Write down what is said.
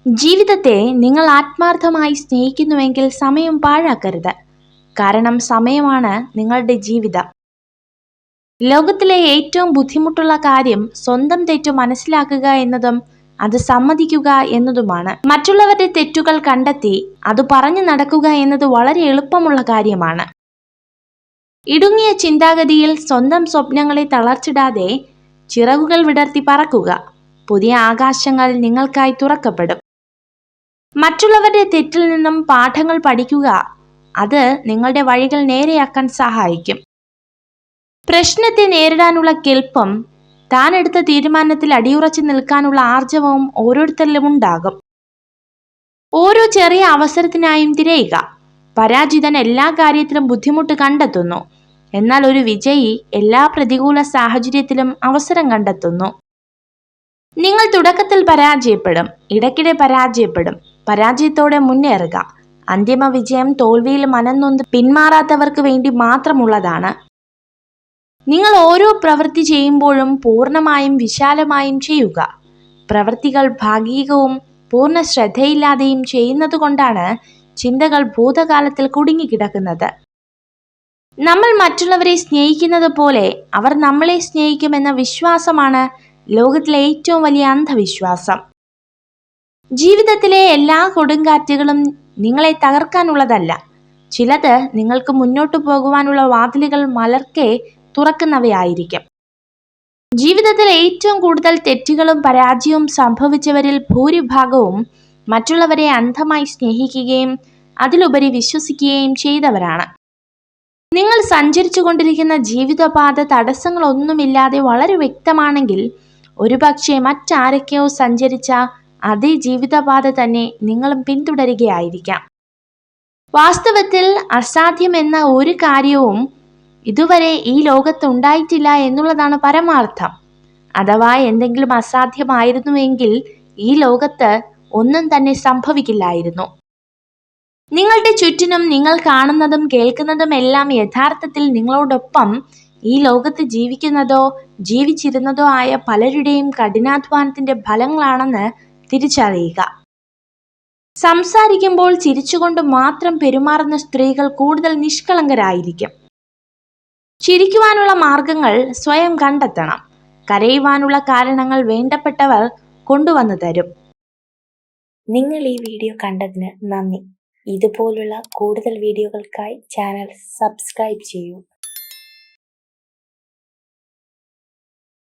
ജീവിതത്തെ നിങ്ങൾ ആത്മാർത്ഥമായി സ്നേഹിക്കുന്നുവെങ്കിൽ സമയം പാഴാക്കരുത്. കാരണം സമയമാണ് നിങ്ങളുടെ ജീവിതം. ലോകത്തിലെ ഏറ്റവും ബുദ്ധിമുട്ടുള്ള കാര്യം സ്വന്തം തെറ്റു മനസ്സിലാക്കുക എന്നതും അത് സമ്മതിക്കുക എന്നതുമാണ്. മറ്റുള്ളവരുടെ തെറ്റുകൾ കണ്ടെത്തി അത് പറഞ്ഞു നടക്കുക എന്നത് വളരെ എളുപ്പമുള്ള കാര്യമാണ്. ഇടുങ്ങിയ ചിന്താഗതിയിൽ സ്വന്തം സ്വപ്നങ്ങളെ തളർച്ചിടാതെ ചിറകുകൾ വിടർത്തി പറക്കുക. പുതിയ ആകാശങ്ങൾ നിങ്ങൾക്കായി തുറക്കപ്പെടും. മറ്റുള്ളവരുടെ തെറ്റിൽ നിന്നും പാഠങ്ങൾ പഠിക്കുക. അത് നിങ്ങളുടെ വഴികൾ നേരെയാക്കാൻ സഹായിക്കും. പ്രശ്നത്തെ നേരിടാനുള്ള കെൽപ്പും താൻ എടുത്ത തീരുമാനത്തിൽ അടിയുറച്ചു നിൽക്കാനുള്ള ആർജവവും ഓരോരുത്തരിലും ഉണ്ടാകും. ഓരോ ചെറിയ അവസരത്തിനായും തിരയുക. പരാജിതൻ എല്ലാ കാര്യത്തിലും ബുദ്ധിമുട്ട് കണ്ടെത്തുന്നു. എന്നാൽ ഒരു വിജയി എല്ലാ പ്രതികൂല സാഹചര്യത്തിലും അവസരം കണ്ടെത്തുന്നു. നിങ്ങൾ തുടക്കത്തിൽ പരാജയപ്പെടും, ഇടയ്ക്കിടെ പരാജയപ്പെടും. പരാജയത്തോടെ മുന്നേറുക. അന്തിമ വിജയം തോൽവിയിൽ മനംനൊന്ത് പിന്മാറാത്തവർക്ക് വേണ്ടി മാത്രമുള്ളതാണ്. നിങ്ങൾ ഓരോ പ്രവൃത്തി ചെയ്യുമ്പോഴും പൂർണ്ണമായും വിശാലമായും ചെയ്യുക. പ്രവൃത്തികൾ ഭാഗികവും പൂർണ്ണ ശ്രദ്ധയില്ലാതെയും ചെയ്യുന്നത് കൊണ്ടാണ് ചിന്തകൾ ഭൂതകാലത്തിൽ കുടുങ്ങിക്കിടക്കുന്നത്. നമ്മൾ മറ്റുള്ളവരെ സ്നേഹിക്കുന്നത് പോലെ അവർ നമ്മളെ സ്നേഹിക്കുമെന്ന വിശ്വാസമാണ് ലോകത്തിലെ ഏറ്റവും വലിയ അന്ധവിശ്വാസം. ജീവിതത്തിലെ എല്ലാ കൊടുങ്കാറ്റുകളും നിങ്ങളെ തകർക്കാനുള്ളതല്ല. ചിലത് നിങ്ങൾക്ക് മുന്നോട്ടു പോകുവാനുള്ള വാതിലുകൾ മലർക്കെ തുറക്കുന്നവയായിരിക്കും. ജീവിതത്തിൽ ഏറ്റവും കൂടുതൽ തെറ്റുകളും പരാജയവും സംഭവിച്ചവരിൽ ഭൂരിഭാഗവും മറ്റുള്ളവരെ അന്ധമായി സ്നേഹിക്കുകയും അതിലുപരി വിശ്വസിക്കുകയും ചെയ്തവരാണ്. നിങ്ങൾ സഞ്ചരിച്ചു കൊണ്ടിരിക്കുന്ന ജീവിതപാത തടസ്സങ്ങളൊന്നുമില്ലാതെ വളരെ വ്യക്തമാണെങ്കിൽ ഒരുപക്ഷെ മറ്റാരൊക്കെയോ സഞ്ചരിച്ച അതേ ജീവിതപാത തന്നെ നിങ്ങളും പിന്തുടരുകയായിരിക്കാം. വാസ്തവത്തിൽ അസാധ്യമെന്ന ഒരു കാര്യവും ഇതുവരെ ഈ ലോകത്ത് ഉണ്ടായിട്ടില്ല എന്നുള്ളതാണ് പരമാർത്ഥം. അഥവാ എന്തെങ്കിലും അസാധ്യമായിരുന്നുവെങ്കിൽ ഈ ലോകത്ത് ഒന്നും തന്നെ സംഭവിക്കില്ലായിരുന്നു. നിങ്ങളുടെ ചുറ്റിനും നിങ്ങൾ കാണുന്നതും കേൾക്കുന്നതും എല്ലാം യഥാർത്ഥത്തിൽ നിങ്ങളോടൊപ്പം ഈ ലോകത്ത് ജീവിക്കുന്നതോ ജീവിച്ചിരുന്നതോ ആയ പലരുടെയും കഠിനാധ്വാനത്തിന്റെ ഫലങ്ങളാണെന്ന് തിരിച്ചറിയുക. സംസാരിക്കുമ്പോൾ ചിരിച്ചുകൊണ്ട് മാത്രം പെരുമാറുന്ന സ്ത്രീകൾ കൂടുതൽ നിഷ്കളങ്കരായിരിക്കും. ചിരിക്കുവാനുള്ള മാർഗങ്ങൾ സ്വയം കണ്ടെത്തണം. കരയുവാനുള്ള കാരണങ്ങൾ വേണ്ടപ്പെട്ടവർ കൊണ്ടുവന്നു തരും. നിങ്ങൾ ഈ വീഡിയോ കണ്ടതിന് നന്ദി. ഇതുപോലുള്ള കൂടുതൽ വീഡിയോകൾക്കായി ചാനൽ സബ്സ്ക്രൈബ് ചെയ്യൂ.